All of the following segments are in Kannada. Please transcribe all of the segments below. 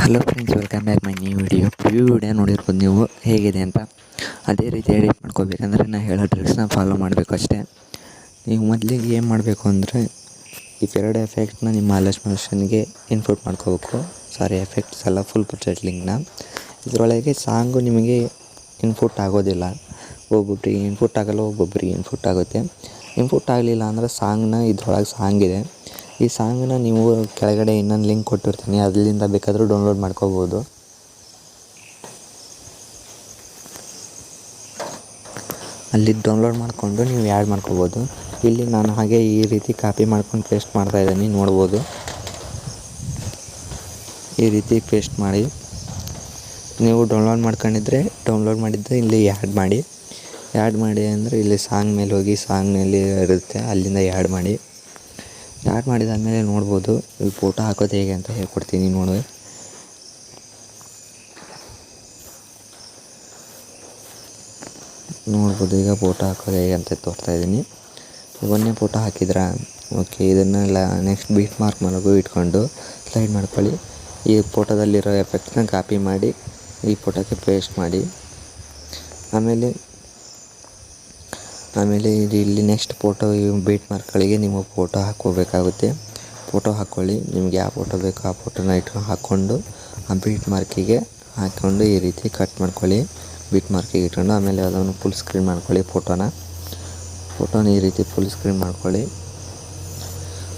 Hello friends, welcome back my new video ನೋಡಿರ್ಬೋದು ನೀವು ಹೇಗಿದೆ ಅಂತ. ಅದೇ ರೀತಿ ಎಡಿಟ್ ಮಾಡ್ಕೋಬೇಕಂದ್ರೆ ನಾನು ಹೇಳೋ ಟ್ರಿಕ್ಸ್ನ ಫಾಲೋ ಮಾಡಬೇಕು ಅಷ್ಟೇ. ನೀವು ಮೊದಲಿಗೆ ಏನು ಮಾಡಬೇಕು ಅಂದರೆ ಇವೆರಡು ಎಫೆಕ್ಟ್ನ ನಿಮ್ಮ ಆಲಸ್ ಮೋಷನ್ಗೆ ಇನ್ಪುಟ್ ಮಾಡ್ಕೋಬೇಕು. ಎಫೆಕ್ಟ್ಸ್ ಎಲ್ಲ ಫುಲ್ ಪ್ರೊಜೆಕ್ಟ್ ಲಿಂಕ್ನ ಇದರೊಳಗೆ ಸಾಂಗು ನಿಮಗೆ ಇನ್ಪುಟ್ ಆಗೋದಿಲ್ಲ. ಒಬ್ಬೊಬ್ರಿಗೆ ಇನ್ಪುಟ್ ಆಗೋಲ್ಲ, ಒಬ್ಬೊಬ್ರಿಗೆ ಇನ್ಪುಟ್ ಆಗುತ್ತೆ. ಇನ್ಪುಟ್ ಆಗಲಿಲ್ಲ ಅಂದರೆ ಇದ್ರೊಳಗೆ ಸಾಂಗ್ ಇದೆ. ಈ ಸಾಂಗನ್ನ ನೀವು ಕೆಳಗಡೆ ಇನ್ನೊಂದು ಲಿಂಕ್ ಕೊಟ್ಟಿರ್ತೀನಿ, ಅದರಿಂದ ಬೇಕಾದರೂ ಡೌನ್ಲೋಡ್ ಮಾಡ್ಕೋಬೋದು. ಅಲ್ಲಿ ಡೌನ್ಲೋಡ್ ಮಾಡಿಕೊಂಡು ನೀವು ಆ್ಯಡ್ ಮಾಡ್ಕೋಬೋದು. ಇಲ್ಲಿ ನಾನು ಹಾಗೆ ಈ ರೀತಿ ಕಾಪಿ ಮಾಡ್ಕೊಂಡು ಪೇಸ್ಟ್ ಮಾಡ್ತಾಯಿದ್ದೀನಿ, ನೋಡ್ಬೋದು. ಈ ರೀತಿ ಪೇಸ್ಟ್ ಮಾಡಿ ನೀವು ಡೌನ್ಲೋಡ್ ಮಾಡಿದ್ದರೆ ಇಲ್ಲಿ ಆ್ಯಡ್ ಮಾಡಿ ಅಂದರೆ ಇಲ್ಲಿ ಸಾಂಗ್ ಮೇಲೆ ಹೋಗಿ ಸಾಂಗ್ನಲ್ಲಿ ಇರುತ್ತೆ, ಅಲ್ಲಿಂದ ಆ್ಯಡ್ ಮಾಡಿದಾದಮೇಲೆ ನೋಡ್ಬೋದು. ಈ ಫೋಟೋ ಹಾಕೋದು ಹೇಗೆ ಅಂತ ಹೇಳ್ಕೊಡ್ತೀನಿ ನೋಡ್ಬೋದು. ಈಗ ಫೋಟೋ ಹಾಕೋದು ಹೇಗೆ ಅಂತ ತೋರಿಸ್ತಾಯಿದ್ದೀನಿ. ಒಂದೇ ಫೋಟೋ ಹಾಕಿದ್ರಾ, ಓಕೆ. ಇದನ್ನೆಲ್ಲ ನೆಕ್ಸ್ಟ್ ಬೀಟ್ ಮಾರ್ಕ್ ಮನೆಗೂ ಇಟ್ಕೊಂಡು ಸ್ಲೈಡ್ ಮಾಡ್ಕೊಳ್ಳಿ. ಈ ಫೋಟೋದಲ್ಲಿರೋ ಎಫೆಕ್ಟ್ನ ಕಾಪಿ ಮಾಡಿ ಈ ಫೋಟೋಕ್ಕೆ ಪೇಸ್ಟ್ ಮಾಡಿ. ಆಮೇಲೆ ಇಲ್ಲಿ ನೆಕ್ಸ್ಟ್ ಫೋಟೋ ಬೀಟ್ ಮಾರ್ಕ್ಗಳಿಗೆ ನೀವು ಫೋಟೋ ಹಾಕ್ಕೋಬೇಕಾಗುತ್ತೆ. ಫೋಟೋ ಹಾಕ್ಕೊಳ್ಳಿ, ನಿಮ್ಗೆ ಯಾವ ಫೋಟೋ ಬೇಕೋ ಆ ಫೋಟೋನ ಹಾಕ್ಕೊಂಡು ಆ ಬೀಟ್ ಮಾರ್ಕಿಗೆ ಹಾಕ್ಕೊಂಡು ಈ ರೀತಿ ಕಟ್ ಮಾಡ್ಕೊಳ್ಳಿ. ಬೀಟ್ ಮಾರ್ಕಿಗೆ ಇಟ್ಕೊಂಡು ಆಮೇಲೆ ಅದನ್ನು ಫುಲ್ ಸ್ಕ್ರೀನ್ ಮಾಡ್ಕೊಳ್ಳಿ. ಫೋಟೋನ ಈ ರೀತಿ ಫುಲ್ ಸ್ಕ್ರೀನ್ ಮಾಡ್ಕೊಳ್ಳಿ.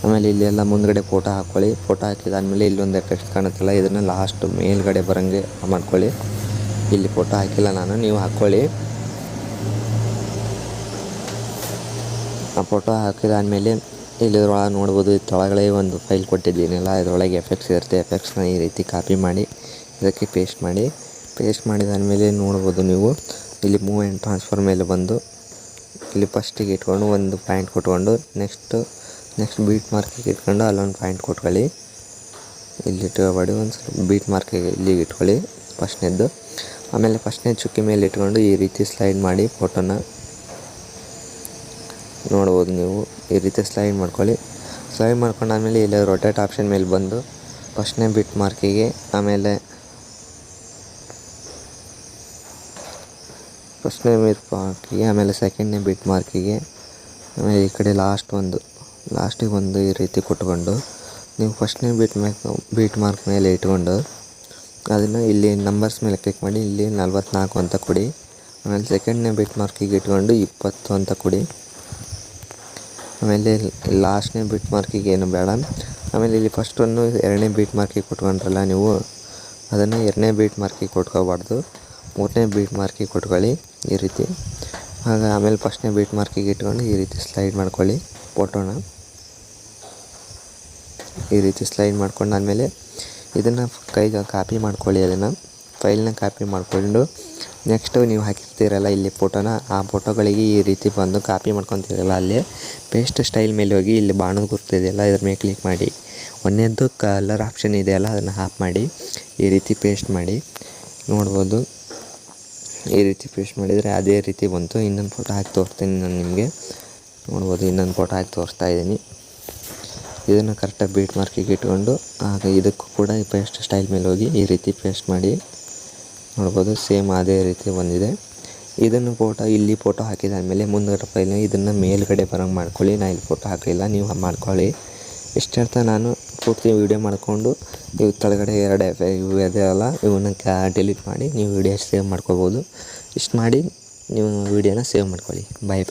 ಆಮೇಲೆ ಇಲ್ಲೆಲ್ಲ ಮುಂದ್ಗಡೆ ಫೋಟೋ ಹಾಕ್ಕೊಳ್ಳಿ. ಫೋಟೋ ಹಾಕಿದಾದ್ಮೇಲೆ ಇಲ್ಲೊಂದು ಎಫೆಕ್ಟ್ ಕಾಣುತ್ತಲ್ಲ, ಇದನ್ನು ಲಾಸ್ಟ್ ಮೇಲ್ಗಡೆ ಬರೋಂಗೆ ಮಾಡ್ಕೊಳ್ಳಿ. ಇಲ್ಲಿ ಫೋಟೋ ಹಾಕಿಲ್ಲ ನಾನು, ನೀವು ಹಾಕ್ಕೊಳ್ಳಿ. ಆ ಫೋಟೋ ಹಾಕಿದಾದ್ಮೇಲೆ ಇಲ್ಲಿದ್ರೊಳಗೆ ನೋಡ್ಬೋದು, ಕೆಳಗಡೆ ಒಂದು ಫೈಲ್ ಕೊಟ್ಟಿದ್ದೀನಲ್ಲ, ಇದರೊಳಗೆ ಎಫೆಕ್ಟ್ಸ್ ಇರುತ್ತೆ. ಎಫೆಕ್ಟ್ಸ್ನ ಈ ರೀತಿ ಕಾಪಿ ಮಾಡಿ ಇದಕ್ಕೆ ಪೇಸ್ಟ್ ಮಾಡಿದಾದ್ಮೇಲೆ ನೋಡ್ಬೋದು ನೀವು ಇಲ್ಲಿ ಮೂವ್ ಆ್ಯಂಡ್ ಟ್ರಾನ್ಸ್ಫರ್ ಮೇಲೆ ಬಂದು ಇಲ್ಲಿ ಫಸ್ಟಿಗೆ ಇಟ್ಕೊಂಡು ಒಂದು ಪಾಯಿಂಟ್ ಕೊಟ್ಕೊಂಡು ನೆಕ್ಸ್ಟ್ ಬೀಟ್ ಮಾರ್ಕಿಗೆ ಇಟ್ಕೊಂಡು ಅಲ್ಲೊಂದು ಪಾಯಿಂಟ್ ಕೊಟ್ಕೊಳ್ಳಿ. ಇಲ್ಲಿ ಇಟ್ಕೊಬೇಡಿ, ಒಂದು ಸ್ವಲ್ಪ ಬೀಟ್ ಮಾರ್ಕಿಗೆ ಇಲ್ಲಿಗೆ ಇಟ್ಕೊಳ್ಳಿ ಫಸ್ಟ್ನೇದ್ದು. ಆಮೇಲೆ ಫಸ್ಟ್ನೇ ಚುಕ್ಕಿ ಮೇಲೆ ಇಟ್ಕೊಂಡು ಈ ರೀತಿ ಸ್ಲೈಡ್ ಮಾಡಿ ಫೋಟೋನ ನೋಡ್ಬೋದು ನೀವು. ಈ ರೀತಿ ಸ್ಲೈಡ್ ಮಾಡ್ಕೊಂಡಾದ್ಮೇಲೆ ಇಲ್ಲಿ ರೊಟೇಟ್ ಆಪ್ಷನ್ ಮೇಲೆ ಬಂದು ಫಸ್ಟ್ನೇ ಬೀಟ್ ಮಾರ್ಕಿಗೆ ಆಮೇಲೆ ಸೆಕೆಂಡ್ನೇ ಬೀಟ್ ಮಾರ್ಕಿಗೆ ಆಮೇಲೆ ಈ ಕಡೆ ಲಾಸ್ಟಿಗೆ ಒಂದು ಈ ರೀತಿ ಕೊಟ್ಕೊಂಡು ನೀವು ಫಸ್ಟ್ನೇ ಬೀಟ್ ಮಾರ್ಕ್ ಮೇಲೆ ಇಟ್ಕೊಂಡು ಅದನ್ನು ಇಲ್ಲಿ ನಂಬರ್ಸ್ ಮೇಲೆ ಕ್ಲಿಕ್ ಮಾಡಿ ಇಲ್ಲಿ 44 ಅಂತ ಕೊಡಿ. ಆಮೇಲೆ ಸೆಕೆಂಡ್ನೇ ಬೀಟ್ ಮಾರ್ಕಿಗೆ ಇಟ್ಕೊಂಡು 20 ಅಂತ ಕೊಡಿ. ಆಮೇಲೆ ಲಾಸ್ಟ್ನೇ ಬೀಟ್ ಮಾರ್ಕಿಗೆ ಏನು ಬೇಡ. ಆಮೇಲೆ ಇಲ್ಲಿ ಫಸ್ಟನ್ನು ಎರಡನೇ ಬೀಟ್ ಮಾರ್ಕಿಗೆ ಕೊಟ್ಕೊಂಡ್ರಲ್ಲ ನೀವು, ಅದನ್ನು ಎರಡನೇ ಬೀಟ್ ಮಾರ್ಕಿಗೆ ಕೊಟ್ಕೋಬಾರ್ದು, ಮೂರನೇ ಬೀಟ್ ಮಾರ್ಕಿಗೆ ಕೊಟ್ಕೊಳ್ಳಿ ಈ ರೀತಿ. ಆಮೇಲೆ ಫಸ್ಟ್ನೇ ಬೀಟ್ ಮಾರ್ಕಿಗೆ ಇಟ್ಕೊಂಡು ಈ ರೀತಿ ಸ್ಲೈಡ್ ಮಾಡ್ಕೊಳ್ಳಿ ಫೋಟೋನ. ಈ ರೀತಿ ಸ್ಲೈಡ್ ಮಾಡ್ಕೊಂಡಾದ್ಮೇಲೆ ಇದನ್ನು ಕೈಗೆ ಕಾಪಿ ಮಾಡ್ಕೊಳ್ಳಿ. ಅದನ್ನು ಫೈಲ್ನ ಕಾಪಿ ಮಾಡಿಕೊಂಡು ನೆಕ್ಸ್ಟು ನೀವು ಹಾಕಿರ್ತೀರಲ್ಲ ಇಲ್ಲಿ ಫೋಟೋನ, ಆ ಫೋಟೋಗಳಿಗೆ ಈ ರೀತಿ ಬಂದು ಕಾಪಿ ಮಾಡ್ಕೊತೀರಲ್ಲ, ಅಲ್ಲಿ ಪೇಸ್ಟ್ ಸ್ಟೈಲ್ ಮೇಲೆ ಹೋಗಿ ಇಲ್ಲಿ ಬಾಣದ ಗುರ್ತಿದೆಯಲ್ಲ, ಇದ್ರ ಮೇಲೆ ಕ್ಲಿಕ್ ಮಾಡಿ. ಒಂದೇದ್ದು ಕಲರ್ ಆಪ್ಷನ್ ಇದೆಯಲ್ಲ, ಅದನ್ನು ಆಫ್ ಮಾಡಿ ಈ ರೀತಿ ಪೇಸ್ಟ್ ಮಾಡಿ. ನೋಡ್ಬೋದು, ಈ ರೀತಿ ಪೇಸ್ಟ್ ಮಾಡಿದರೆ ಅದೇ ರೀತಿ ಬಂತು. ಇನ್ನೊಂದು ಫೋಟೋ ಹಾಕಿ ತೋರಿಸ್ತೀನಿ ನಾನು ನಿಮಗೆ. ನೋಡ್ಬೋದು, ಇನ್ನೊಂದು ಫೋಟೋ ಹಾಕಿ ತೋರಿಸ್ತಾ ಇದ್ದೀನಿ. ಇದನ್ನು ಕರೆಕ್ಟಾಗಿ ಬೀಟ್ ಮಾರ್ಕಿಗೆ ಇಟ್ಕೊಂಡು ಆಗ ಇದಕ್ಕೂ ಕೂಡ ಈ ಪೇಸ್ಟ್ ಸ್ಟೈಲ್ ಮೇಲೆ ಹೋಗಿ ಈ ರೀತಿ ಪೇಸ್ಟ್ ಮಾಡಿ. ನೋಡ್ಬೋದು, ಸೇಮ್ ಅದೇ ರೀತಿ ಬಂದಿದೆ. ಇದನ್ನು ಇಲ್ಲಿ ಫೋಟೋ ಹಾಕಿದಾದ್ಮೇಲೆ ಮುಂದುಗಡೆ ಫೈಲ್ನ ಇದನ್ನು ಮೇಲ್ಗಡೆ ಬರೋಂಗೆ ಮಾಡ್ಕೊಳ್ಳಿ. ನಾನು ಇಲ್ಲಿ ಫೋಟೋ ಹಾಕಲಿಲ್ಲ, ನೀವು ಮಾಡ್ಕೊಳ್ಳಿ. ಇಷ್ಟರ್ಥ ನಾನು ಪೂರ್ತಿ ವೀಡಿಯೋ ಮಾಡಿಕೊಂಡು ಇವು ಕೆಳಗಡೆ ಎರಡು ಇವು ಇದೆಯಲ್ಲ, ಇವನ್ನ ಡಿಲೀಟ್ ಮಾಡಿ ನೀವು ವೀಡಿಯೋ ಸೇವ್ ಮಾಡ್ಕೋಬೋದು. ಇಷ್ಟು ಮಾಡಿ ನೀವು ವೀಡಿಯೋನ ಸೇವ್ ಮಾಡ್ಕೊಳ್ಳಿ. ಬಾಯ್.